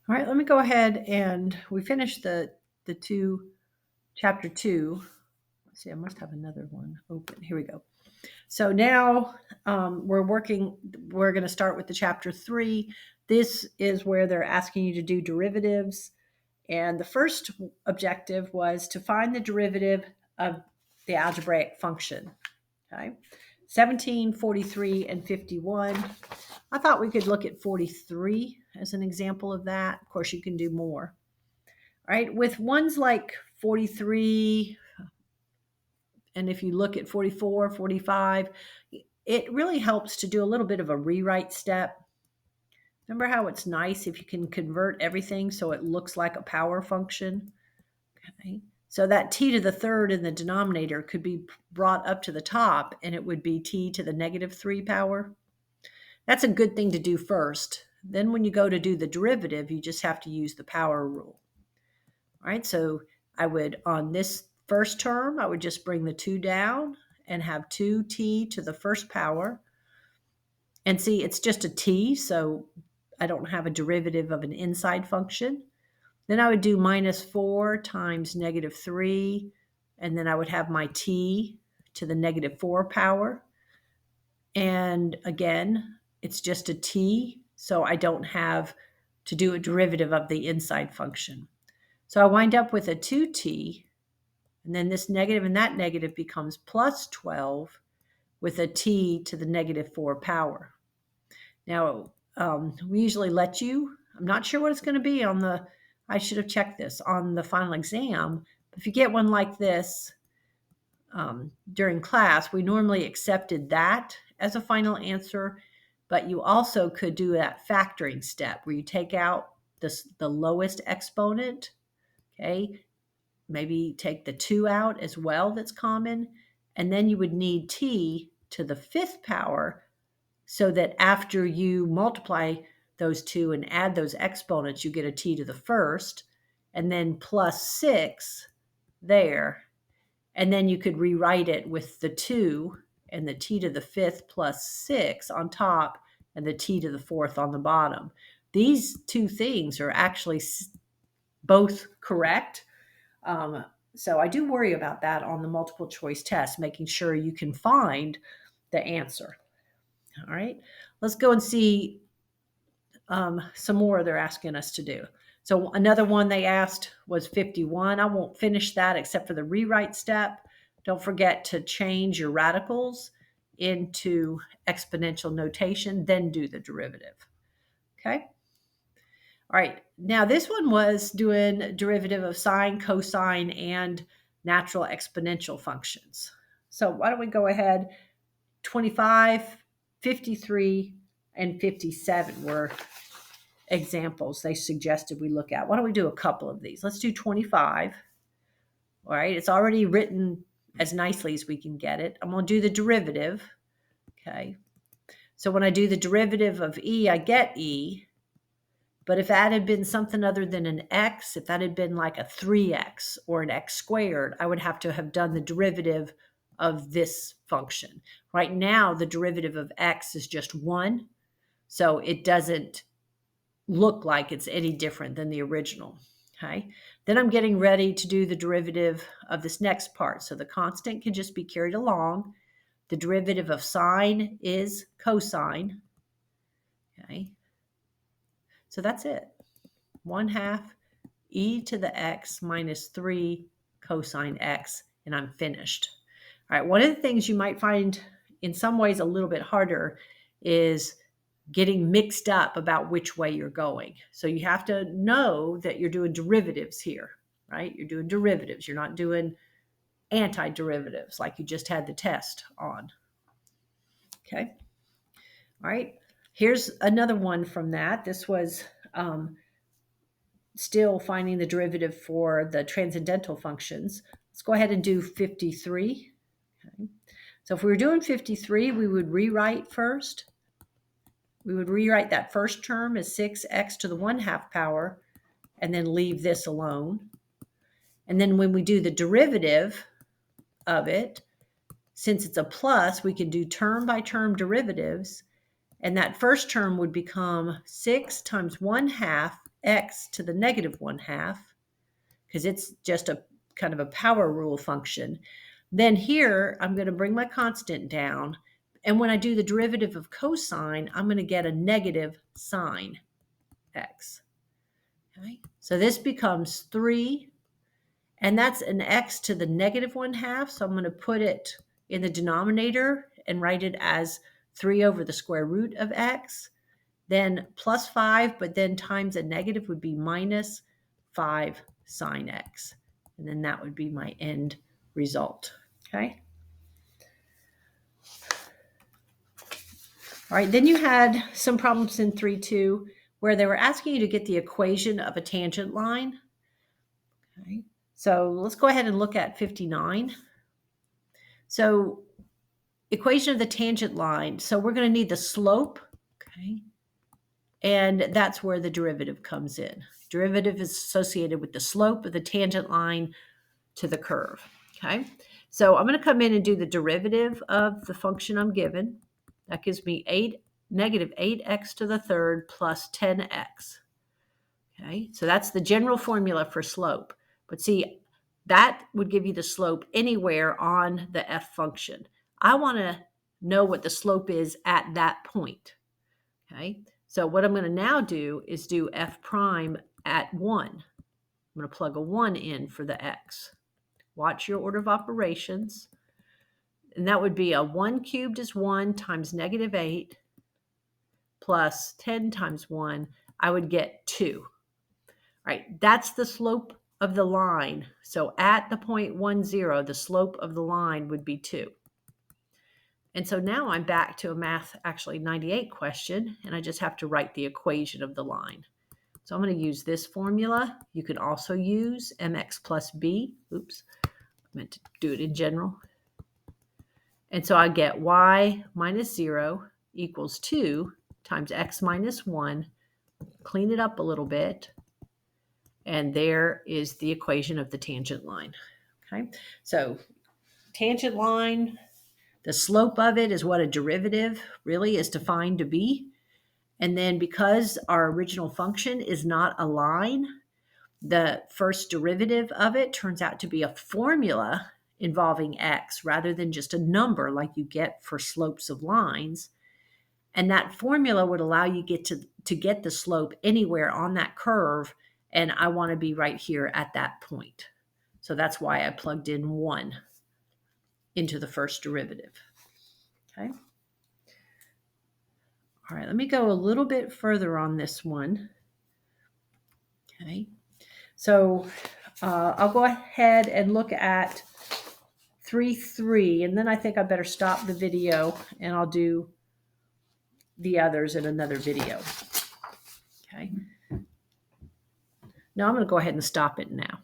All right, let me go ahead and we finished the chapter 2. Let's see, I must have another one open. Here we go. So now we're going to start with the chapter 3. This is where they're asking you to do derivatives. And the first objective was to find the derivative of the algebraic function. Okay. 17, 43, and 51. I thought we could look at 43 as an example of that. Of course, you can do more. All right. With ones like 43, and if you look at 44, 45, it really helps to do a little bit of a rewrite step. Remember how it's nice if you can convert everything so it looks like a power function? Okay. So that t to the third in the denominator could be brought up to the top and it would be t to the negative 3 power. That's a good thing to do first. Then when you go to do the derivative, you just have to use the power rule. All right, so I would, on this first term, I would just bring the 2 down and have 2t to the first power. And see, it's just a t, so I don't have a derivative of an inside function. Then I would do minus 4 times negative 3, and then I would have my t to the negative 4 power. And again, it's just a t, so I don't have to do a derivative of the inside function. So I wind up with a 2t, and then this negative and that negative becomes plus 12 with a t to the negative 4 power. Now, we usually let you, I'm not sure what it's going to be on I should have checked this on the final exam. But if you get one like this during class, we normally accepted that as a final answer, but you also could do that factoring step where you take out the lowest exponent, okay? Maybe take the 2 out as well, that's common, and then you would need t to the 5th power so that after you multiply those 2 and add those exponents, you get a t to the 1st, and then plus 6 there. And then you could rewrite it with the 2 and the t to the 5th plus 6 on top and the t to the 4th on the bottom. These two things are actually both correct. So I do worry about that on the multiple choice test, making sure you can find the answer. All right, let's go and see some more they're asking us to do. So another one they asked was 51. I won't finish that except for the rewrite step. Don't forget to change your radicals into exponential notation, then do the derivative. Okay. All right. Now this one was doing derivative of sine, cosine, and natural exponential functions. So why don't we go ahead? 25, 53, and 57 were examples they suggested we look at. Why don't we do a couple of these? Let's do 25. All right, it's already written as nicely as we can get it. I'm going to do the derivative. Okay, so when I do the derivative of e, I get e. But if that had been something other than an x, if that had been like a 3x or an x squared, I would have to have done the derivative of this function. Right now, the derivative of x is just 1, so it doesn't look like it's any different than the original. Okay, then I'm getting ready to do the derivative of this next part. So the constant can just be carried along. The derivative of sine is cosine. Okay, so that's it. 1/2 e to the x minus 3 cosine x, and I'm finished. All right, one of the things you might find in some ways a little bit harder is getting mixed up about which way you're going. So you have to know that you're doing derivatives here, right? You're doing derivatives. You're not doing antiderivatives like you just had the test on. Okay. All right. Here's another one from that. This was still finding the derivative for the transcendental functions. Let's go ahead and do 53. Okay. So if we were doing 53, we would rewrite first. We would rewrite that first term as 6x to the 1/2 power and then leave this alone. And then when we do the derivative of it, since it's a plus, we can do term by term derivatives. And that first term would become 6 times 1/2 x to the negative 1/2, because it's just a kind of a power rule function. Then here, I'm going to bring my constant down. And when I do the derivative of cosine, I'm going to get a negative sine x. Okay, so this becomes 3, and that's an x to the negative 1/2. So I'm going to put it in the denominator and write it as 3 over the square root of x. Then plus 5, but then times a negative would be minus 5 sine x. And then that would be my end result. Okay. All right, then you had some problems in 3.2 where they were asking you to get the equation of a tangent line. Okay, so let's go ahead and look at 59. So equation of the tangent line. So we're going to need the slope, okay, and that's where the derivative comes in. Derivative is associated with the slope of the tangent line to the curve, okay? So I'm going to come in and do the derivative of the function I'm given. That gives me negative 8x to the third plus 10x. Okay, so that's the general formula for slope. But see, that would give you the slope anywhere on the f function. I want to know what the slope is at that point. Okay, so what I'm going to now do is do f prime at 1. I'm going to plug a 1 in for the x. Watch your order of operations. And that would be a 1 cubed is 1 times negative 8 plus 10 times 1. I would get 2. All right, that's the slope of the line. So at the point 1, 0, the slope of the line would be 2. And so now I'm back to a math, actually 98 question, and I just have to write the equation of the line. So I'm going to use this formula. You can also use mx plus b. Oops, I meant to do it in general. And so I get y minus 0 equals 2 times x minus 1. Clean it up a little bit. And there is the equation of the tangent line. Okay, so tangent line, the slope of it is what a derivative really is defined to be. And then because our original function is not a line, the first derivative of it turns out to be a formula involving x rather than just a number like you get for slopes of lines. And that formula would allow you to get the slope anywhere on that curve. And I want to be right here at that point. So that's why I plugged in 1 into the first derivative. Okay. All right, let me go a little bit further on this one. Okay. So I'll go ahead and look at 3.3, and then I think I better stop the video and I'll do the others in another video. Okay. Now I'm going to go ahead and stop it now.